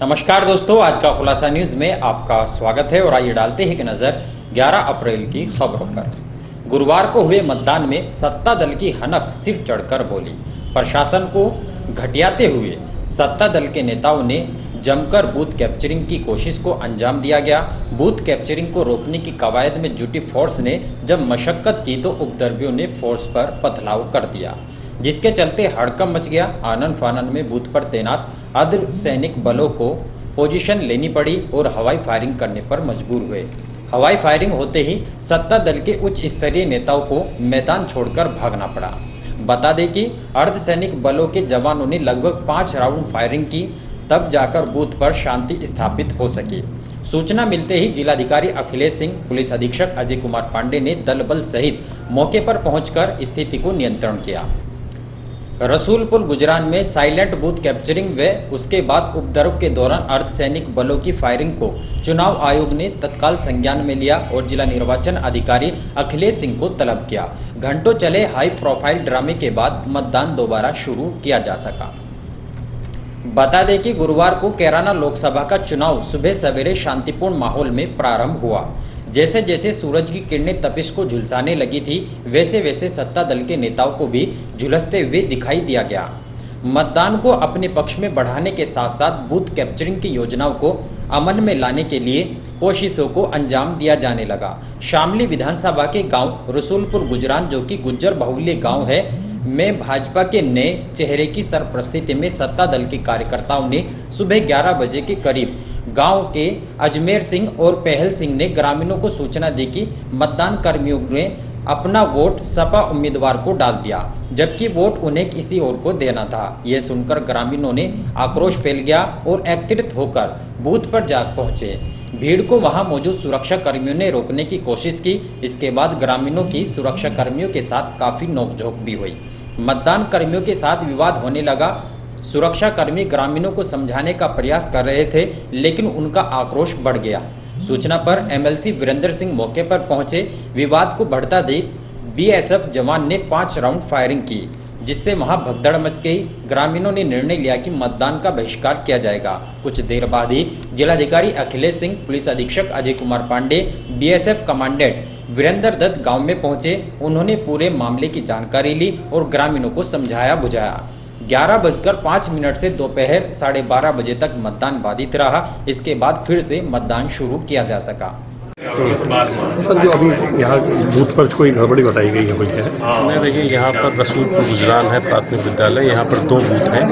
नमस्कार दोस्तों, आज का खुलासा न्यूज में आपका स्वागत है और आइए डालते हैं एक नजर 11 अप्रैल की खबरों पर। गुरुवार को हुए मतदान में सत्ता दल की हनक सिर चढ़कर बोली। प्रशासन को घटियाते हुए सत्ता दल के नेताओं ने जमकर बूथ कैप्चरिंग की कोशिश को अंजाम दिया गया। बूथ कैप्चरिंग को रोकने की कवायद में जुटी फोर्स ने जब मशक्कत की तो उपद्रवियों ने फोर्स पर पथराव कर दिया, जिसके चलते हड़कंप मच गया। आनन फानन में बूथ पर तैनात अर्धसैनिक बलों को पोजीशन लेनी पड़ी और हवाई फायरिंग करने पर मजबूर हुए। हवाई फायरिंग होते ही सत्ता दल के उच्च स्तरीय नेताओं को मैदान छोड़कर भागना पड़ा। बता दें कि अर्धसैनिक बलों के जवानों ने लगभग 5 राउंड फायरिंग की, तब जाकर बूथ पर शांति स्थापित हो सकी। सूचना मिलते ही जिलाधिकारी अखिलेश सिंह, पुलिस अधीक्षक अजय कुमार पांडे ने दल बल सहित मौके पर पहुंचकर स्थिति को नियंत्रण किया। रसूलपुर गुजरान में साइलेंट बूथ कैप्चरिंग व उसके बाद उपद्रव के दौरान अर्धसैनिक बलों की फायरिंग को चुनाव आयोग ने तत्काल संज्ञान में लिया और जिला निर्वाचन अधिकारी अखिलेश सिंह को तलब किया। घंटों चले हाई प्रोफाइल ड्रामे के बाद मतदान दोबारा शुरू किया जा सका। बता दें कि गुरुवार को कैराना लोकसभा का चुनाव सुबह सवेरे शांतिपूर्ण माहौल में प्रारंभ हुआ। जैसे जैसे सूरज की किरणें तपिश को झुलसाने लगी थी, वैसे वैसे सत्ता दल के नेताओं को भी झुलसते हुए दिखाई दिया गया। मतदान को अपने पक्ष में बढ़ाने के साथ साथ बूथ कैप्चरिंग की योजनाओं को अमल में लाने के लिए कोशिशों को अंजाम दिया जाने लगा। शामली विधानसभा के गांव रसूलपुर गुजरान, जो कि गुज्जर बाहुल्य गांव है, में भाजपा के नए चेहरे की सरप्रस्तिति में सत्ता दल के कार्यकर्ताओं ने सुबह 11 बजे के करीब गांव के अजमेर सिंह और पहल सिंह ने ग्रामीणों को सूचना दी कि मतदान कर्मियों ने अपना वोट सपा उम्मीदवार को डाल दिया, जबकि वोट उन्हें किसी और को देना था। यह सुनकर ग्रामीणों ने आक्रोश फैल गया और एकत्रित होकर बूथ पर जा पहुंचे। भीड़ को वहां मौजूद सुरक्षा कर्मियों ने रोकने की कोशिश की। इसके बाद ग्रामीणों की सुरक्षा कर्मियों के साथ काफी नोकझोंक भी हुई। मतदान कर्मियों के साथ विवाद होने लगा। सुरक्षा कर्मी ग्रामीणों को समझाने का प्रयास कर रहे थे, लेकिन उनका आक्रोश बढ़ गया। सूचना पर एमएलसी वीरेंद्र सिंह मौके पर पहुंचे। विवाद को बढ़ता देख बीएसएफ जवान ने 5 राउंड फायरिंग की, जिससे वहां भगदड़ मच गई। ग्रामीणों ने निर्णय लिया कि मतदान का बहिष्कार किया जाएगा। कुछ देर बाद ही जिलाधिकारी अखिलेश सिंह, पुलिस अधीक्षक अजय कुमार पांडे, बीएसएफ कमांडेंट वीरेंद्र दत्त गांव में पहुंचे। उन्होंने पूरे मामले की जानकारी ली और ग्रामीणों को समझाया बुझाया। 11:05 से दोपहर 12:30 बजे तक मतदान बाधित रहा। इसके बाद फिर से मतदान शुरू किया जा सका। सर, जो अभी यहाँ बूथ पर कोई गड़बड़ी बताई गई है, कोई क्या है? नहीं, देखिए, यहाँ पर रसूलपुर गुजरान है प्राथमिक विद्यालय, यहाँ पर 2 बूथ हैं।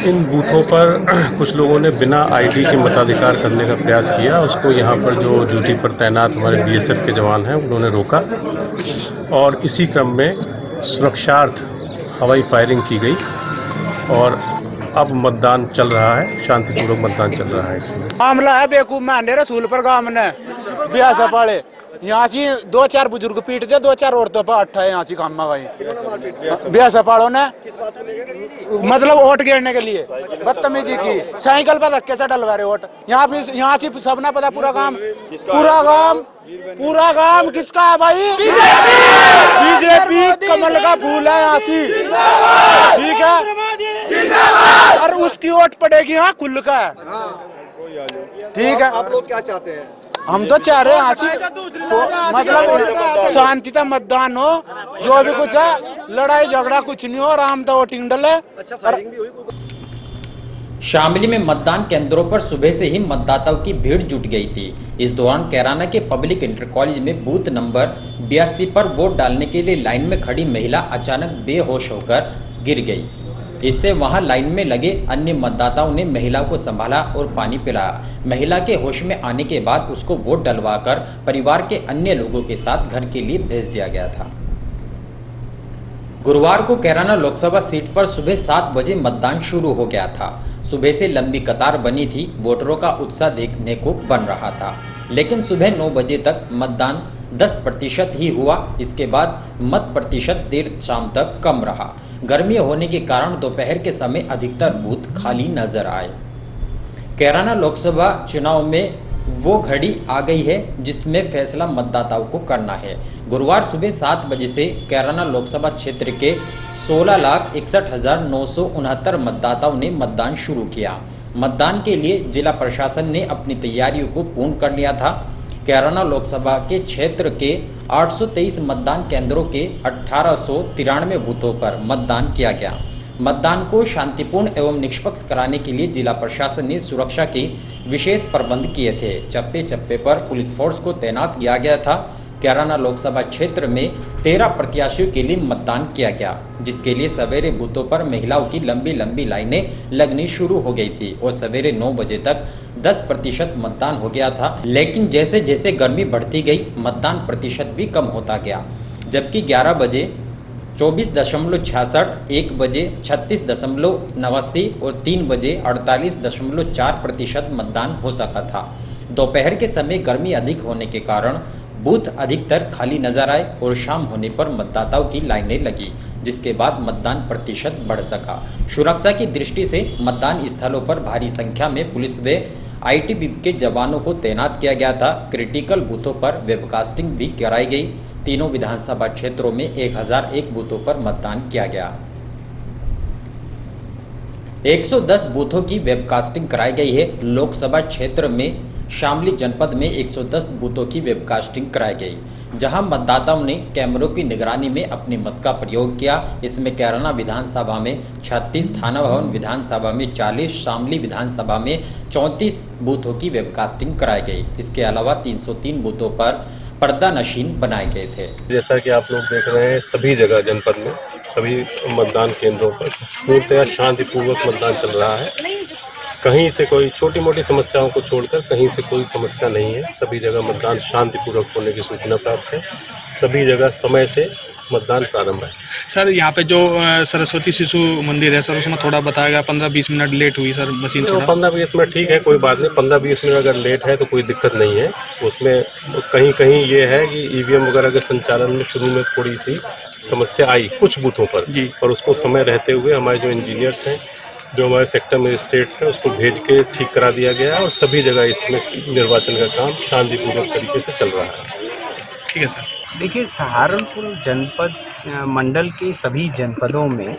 इन बूथों पर कुछ लोगों ने बिना आईडी के मताधिकार करने का प्रयास किया। उसको यहाँ पर जो ड्यूटी पर तैनात हमारे बीएसएफ के जवान हैं, उन्होंने रोका और इसी क्रम में सुरक्षार्थ हवाई फायरिंग की गई और अब मतदान चल रहा है, शांतिपूर्वक मतदान चल रहा है। इसमें मामला है बेकूफ में रसूलपुर गांव में ब्याह से पड़े यहाँ से 2-4 बुजुर्ग पीट दे, 2-4 औरतों पर अट्ठा है यहाँ से काम में भाई ब्याह से पड़ो ने, मतलब वोट गिरने के लिए बदतमीजी की। साइकिल पर धक्के से डलवा रहे वोट। यहाँ से सबने पता पूरा गांव किसका है भाई? बीजेपी कमल का फूल है यहाँ से, ठीक है, और उसकी वोट पड़ेगी यहाँ खुल का है, ठीक है। आप लोग क्या चाहते हैं? हम तो चाह रहे हैं तो मतलब शांति का मतदान हो, जो भी कुछ है लड़ाई झगड़ा कुछ नहीं हो, आराम से वोटिंग डले। अच्छा, फायरिंग भी हुई? शामली में मतदान केंद्रों पर सुबह से ही मतदाताओं की भीड़ जुट गई थी। इस दौरान कैराना के पब्लिक इंटर कॉलेज में बूथ नंबर 82 पर वोट डालने के लिए लाइन में खड़ी महिला अचानक बेहोश होकर गिर गई। इससे वहां लाइन में लगे अन्य मतदाताओं ने महिला को संभाला और पानी पिलाया। महिला के होश में आने के बाद उसको वोट डलवाकर परिवार के अन्य लोगों के साथ घर के लिए भेज दिया गया था। गुरुवार को कैराना लोकसभा सीट पर सुबह 7 बजे मतदान शुरू हो गया था। सुबह से लंबी कतार बनी थी। वोटरों का उत्साह देखने को बन रहा था, लेकिन सुबह 9 बजे तक मतदान 10% ही हुआ। इसके बाद मत प्रतिशत देर शाम तक कम रहा। गर्मी होने के कारण दोपहर के समय अधिकतर बूथ खाली नजर आए। कैराना लोकसभा चुनाव में वो घड़ी आ गई है जिसमें फैसला मतदाताओं को करना है। गुरुवार सुबह 7 बजे से कैराना लोकसभा क्षेत्र के 16,61,969 मतदाताओं ने मतदान शुरू किया। मतदान के लिए जिला प्रशासन ने अपनी तैयारियों को पूर्ण कर लिया था। कैराना लोकसभा के क्षेत्र के 823 मतदान केंद्रों के 1893 बूथों पर मतदान किया गया। मतदान को शांतिपूर्ण एवं निष्पक्ष कराने के लिए जिला प्रशासन ने सुरक्षा के विशेष प्रबंध किए थे। चप्पे चप्पे पर पुलिस फोर्स को तैनात किया गया था। कैराना लोकसभा क्षेत्र में 13 प्रत्याशियों के लिए मतदान किया गया, जिसके लिए सवेरे बूथों पर महिलाओं की लंबी लंबी लाइनें लगनी शुरू हो गई थी और सवेरे 9 बजे तक 10% मतदान हो गया था। लेकिन जैसे जैसे गर्मी बढ़ती गई, मतदान प्रतिशत भी कम होता गया, जबकि 11 बजे 24.66, 1 बजे 36.89 और 3 बजे 48.4% मतदान हो सका था। दोपहर के समय गर्मी अधिक होने के कारण बूथ अधिकतर खाली नजर आए और शाम होने पर मतदाताओं की लाइनें लगी, जिसके बाद मतदान प्रतिशत बढ़ सका। सुरक्षा की दृष्टि से मतदान स्थलों पर भारी संख्या में पुलिस व आईटीबीपी के जवानों को तैनात किया गया था। क्रिटिकल बूथों पर वेबकास्टिंग भी कराई गई। तीनों विधानसभा क्षेत्रों में 1001 बूथों पर मतदान किया गया। 110 बूथों की वेबकास्टिंग कराई गई है। लोकसभा क्षेत्र में शामली जनपद में 110 बूथों की वेबकास्टिंग कराई गई, जहां मतदाताओं ने कैमरों की निगरानी में अपने मत का प्रयोग किया। इसमें कैराना विधानसभा में 36, थाना भवन विधानसभा में 40, शामली विधानसभा में 34 बूथों की वेबकास्टिंग कराई गई। इसके अलावा 303 बूथों पर पर्दा नशीन बनाए गए थे। जैसा कि आप लोग देख रहे हैं, सभी जगह जनपद में सभी मतदान केंद्रों पर पूर्णतः शांतिपूर्वक मतदान चल रहा है। कहीं से कोई छोटी मोटी समस्याओं को छोड़कर कहीं से कोई समस्या नहीं है। सभी जगह मतदान शांतिपूर्वक होने की सूचना प्राप्त है। सभी जगह समय से मतदान प्रारंभ है। सर, यहाँ पे जो सरस्वती शिशु मंदिर है सर, उसमें थोड़ा बताया 15-20 मिनट लेट हुई सर मशीन थोड़ा। 15-20 मिनट ठीक है, कोई बात नहीं। 15-20 मिनट अगर लेट है तो कोई दिक्कत नहीं है। उसमें कहीं कहीं ये है कि ईवीएम वगैरह के संचालन में शुरू में थोड़ी सी समस्या आई कुछ बूथों पर जी, और उसको समय रहते हुए हमारे जो इंजीनियर्स हैं, जो हमारे सेक्टर मजिस्ट्रेट्स हैं, उसको भेज के ठीक करा दिया गया है और सभी जगह इसमें निर्वाचन का काम शांतिपूर्वक तरीके से चल रहा है। ठीक है सर। देखिए, सहारनपुर जनपद मंडल के सभी जनपदों में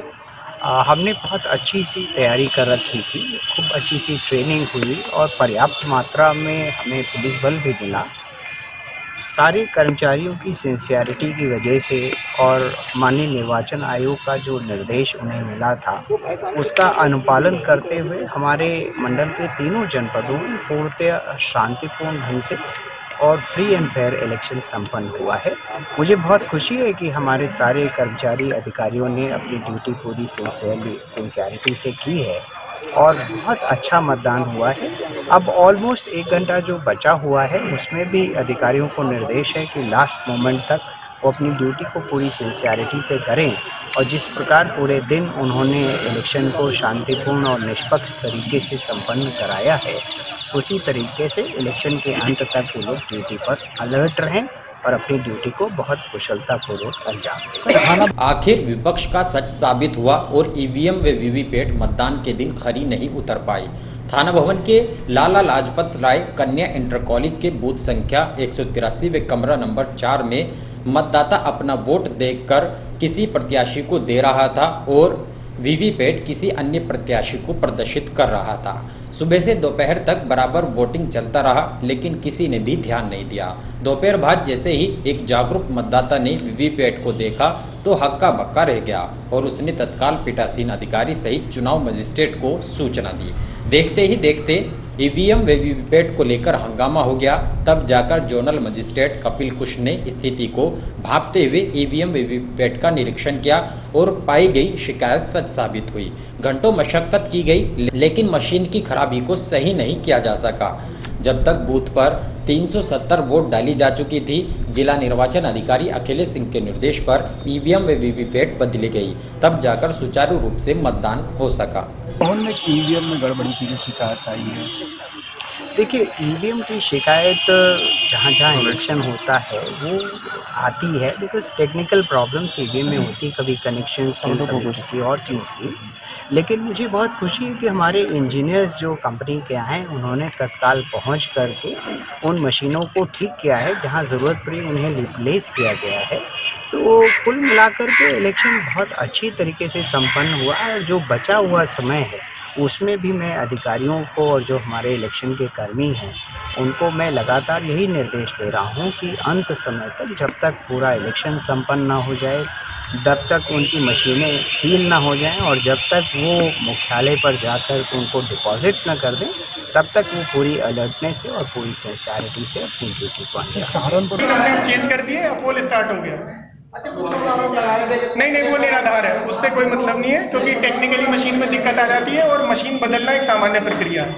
हमने बहुत अच्छी सी तैयारी कर रखी थी। खूब अच्छी सी ट्रेनिंग हुई और पर्याप्त मात्रा में हमें पुलिस बल भी मिला। सारे कर्मचारियों की सिंसियरिटी की वजह से और माननीय निर्वाचन आयोग का जो निर्देश उन्हें मिला था, उसका अनुपालन करते हुए हमारे मंडल के तीनों जनपदों में पूर्णतः शांतिपूर्ण ढंग से और फ्री एंड फेयर इलेक्शन संपन्न हुआ है। मुझे बहुत खुशी है कि हमारे सारे कर्मचारी अधिकारियों ने अपनी ड्यूटी पूरी सिंसियरिटी से की है और बहुत अच्छा मतदान हुआ है। अब ऑलमोस्ट 1 घंटा जो बचा हुआ है, उसमें भी अधिकारियों को निर्देश है कि लास्ट मोमेंट तक वो अपनी ड्यूटी को पूरी सिंसियरिटी से करें और जिस प्रकार पूरे दिन उन्होंने इलेक्शन को शांतिपूर्ण और निष्पक्ष तरीके से संपन्न कराया है, उसी तरीके से इलेक्शन के अंत तक वो लोग ड्यूटी पर अलर्ट रहें और अपनी ड्यूटी को बहुत कुशलतापूर्वक अंजाम दें। आखिर विपक्ष का सच साबित हुआ और ईवीएम व वीवीपैट मतदान के दिन खरी नहीं उतर पाई। थाना भवन के लाला लाजपत राय कन्या इंटर कॉलेज के बूथ संख्या 183 व कमरा नंबर 4 में मतदाता अपना वोट देकर किसी प्रत्याशी को दे रहा था और वीवीपैट किसी अन्य प्रत्याशी को प्रदर्शित कर रहा था। सुबह से दोपहर तक बराबर वोटिंग चलता रहा, लेकिन किसी ने भी ध्यान नहीं दिया। दोपहर बाद जैसे ही एक जागरूक मतदाता ने वीवीपैट को देखा तो हक्का बक्का रह गया और उसने तत्काल पीठासीन अधिकारी सहित चुनाव मजिस्ट्रेट को सूचना दी। देखते ही देखते ईवीएम व वीवीपैट को लेकर हंगामा हो गया। तब जाकर जोनल मजिस्ट्रेट कपिल कुश ने स्थिति को भांपते हुए ईवीएम व वीवीपैट का निरीक्षण किया और पाई गई शिकायत सच साबित हुई। घंटों मशक्कत की गई, लेकिन मशीन की खराबी को सही नहीं किया जा सका। जब तक बूथ पर 370 वोट डाली जा चुकी थी, जिला निर्वाचन अधिकारी अखिलेश सिंह के निर्देश पर ईवीएम व वीवीपैट बदली गई, तब जाकर सुचारू रूप से मतदान हो सका। भवन में ईवीएम में गड़बड़ी की शिकायत आई है। देखिए, ईवीएम की शिकायत जहाँ जहाँ इलेक्शन होता है वो आती है, बिकॉज टेक्निकल प्रॉब्लम्स ईवीएम में होती, कभी कनेक्शंस की, कभी किसी और चीज़ की। लेकिन मुझे बहुत खुशी है कि हमारे इंजीनियर्स जो कंपनी के हैं, उन्होंने तत्काल पहुंच करके उन मशीनों को ठीक किया है, जहां ज़रूरत पड़ी उन्हें रिप्लेस किया गया है। तो कुल मिलाकर के इलेक्शन बहुत अच्छी तरीके से संपन्न हुआ और जो बचा हुआ समय है उसमें भी मैं अधिकारियों को और जो हमारे इलेक्शन के कर्मी हैं उनको मैं लगातार यही निर्देश दे रहा हूं कि अंत समय तक, जब तक पूरा इलेक्शन संपन्न ना हो जाए, तब तक उनकी मशीनें सील ना हो जाएं और जब तक वो मुख्यालय पर जाकर उनको डिपॉजिट ना कर दें, तब तक वो पूरी अलर्टनेस से और पूरी सिंसियरिटी से अपनी ड्यूटी को अंजाम दें। सहारनपुर चेंज कर दिए, पोल स्टार्ट हो गया। नहीं, वो निराधार है, उससे कोई मतलब नहीं है, क्योंकि टेक्निकली मशीन में दिक्कत आ जाती है और मशीन बदलना एक सामान्य प्रक्रिया है।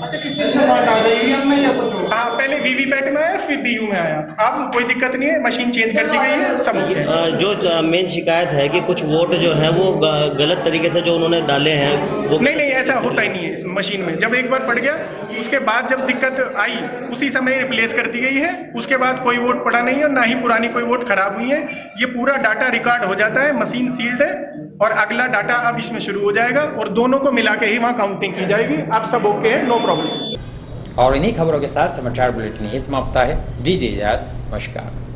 हाँ, पहले वीवीपैट में आया, फिर बीयू में आया। अब कोई दिक्कत नहीं है, मशीन चेंज कर दी गई है, सब हो गया। जो मेन शिकायत है कि कुछ वोट जो है वो गलत तरीके से जो उन्होंने डाले हैं वो नहीं, ऐसा होता ही नहीं है इस मशीन में। जब एक बार पड़ गया, उसके बाद जब दिक्कत आई उसी समय रिप्लेस कर दी गई है। उसके बाद कोई वोट पड़ा नहीं है, ना ही पुरानी कोई वोट खराब हुई है। ये पूरा डाटा रिकॉर्ड हो जाता है, मशीन सील्ड है और अगला डाटा अब इसमें शुरू हो जाएगा और दोनों को मिला के ही वहाँ काउंटिंग की जाएगी। अब सब ओके है, नो प्रॉब्लम। और इन्हीं खबरों के साथ समाचार बुलेटिन यही समाप्त है। दीजिए इजाजत, नमस्कार।